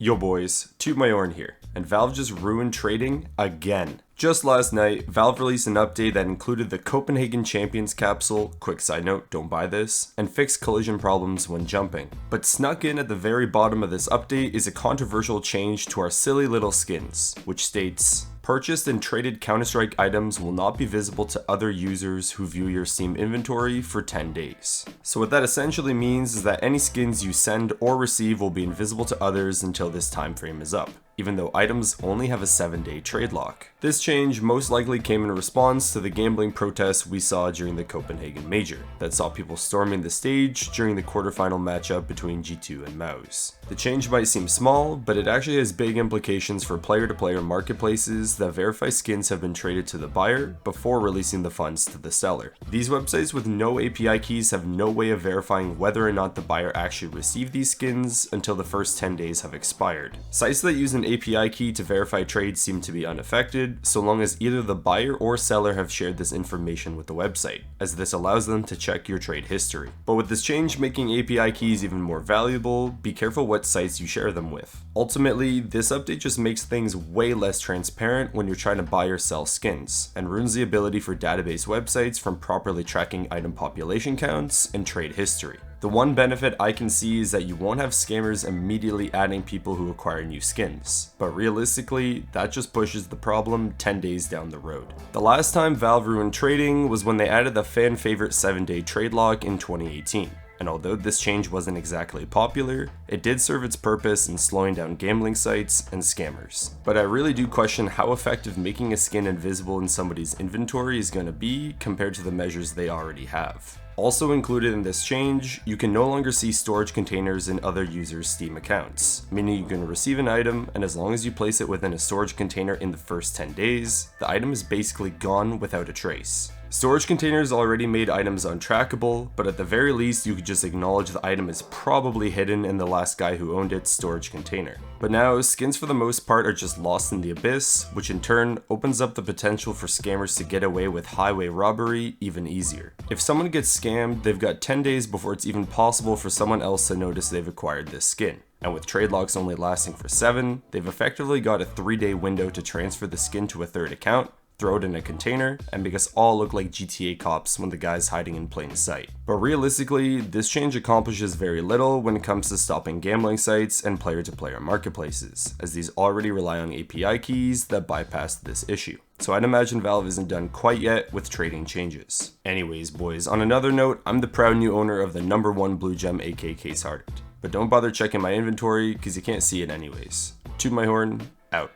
Yo boys, toot my horn here, and Valve just ruined trading again. Just last night, Valve released an update that included the Copenhagen Champions capsule, quick side note, don't buy this, and fixed collision problems when jumping. But snuck in at the very bottom of this update is a controversial change to our silly little skins, which states, purchased and traded Counter-Strike items will not be visible to other users who view your Steam inventory for 10 days. So what that essentially means is that any skins you send or receive will be invisible to others until this time frame is up, even though items only have a 7-day trade lock. This change most likely came in response to the gambling protests we saw during the Copenhagen Major, that saw people storming the stage during the quarterfinal matchup between G2 and MOUZ. The change might seem small, but it actually has big implications for player-to-player marketplaces that verify skins have been traded to the buyer before releasing the funds to the seller. These websites with no API keys have no way of verifying whether or not the buyer actually received these skins until the first 10 days have expired. Sites that use an API key to verify trades seem to be unaffected, so long as either the buyer or seller have shared this information with the website, as this allows them to check your trade history. But with this change making API keys even more valuable, be careful what sites you share them with. Ultimately, this update just makes things way less transparent when you're trying to buy or sell skins, and ruins the ability for database websites from properly tracking item population counts and trade history. The one benefit I can see is that you won't have scammers immediately adding people who acquire new skins, but realistically, that just pushes the problem 10 days down the road. The last time Valve ruined trading was when they added the fan favorite 7-day trade lock in 2018. And although this change wasn't exactly popular, it did serve its purpose in slowing down gambling sites and scammers. But I really do question how effective making a skin invisible in somebody's inventory is going to be compared to the measures they already have. Also included in this change, you can no longer see storage containers in other users' Steam accounts, meaning you can receive an item, and as long as you place it within a storage container in the first 10 days, the item is basically gone without a trace. Storage containers already made items untrackable, but at the very least you could just acknowledge the item is probably hidden in the last guy who owned its storage container. But now, skins for the most part are just lost in the abyss, which in turn opens up the potential for scammers to get away with highway robbery even easier. If someone gets scammed, they've got 10 days before it's even possible for someone else to notice they've acquired this skin. And with trade locks only lasting for 7, they've effectively got a 3-day window to transfer the skin to a third account, throw it in a container, and make us all look like GTA cops when the guy's hiding in plain sight. But realistically, this change accomplishes very little when it comes to stopping gambling sites and player-to-player marketplaces, as these already rely on API keys that bypass this issue. So I'd imagine Valve isn't done quite yet with trading changes. Anyways boys, on another note, I'm the proud new owner of the #1 Blue Gem AK Case Hardened. But don't bother checking my inventory, cause you can't see it anyways. Toot my horn, out.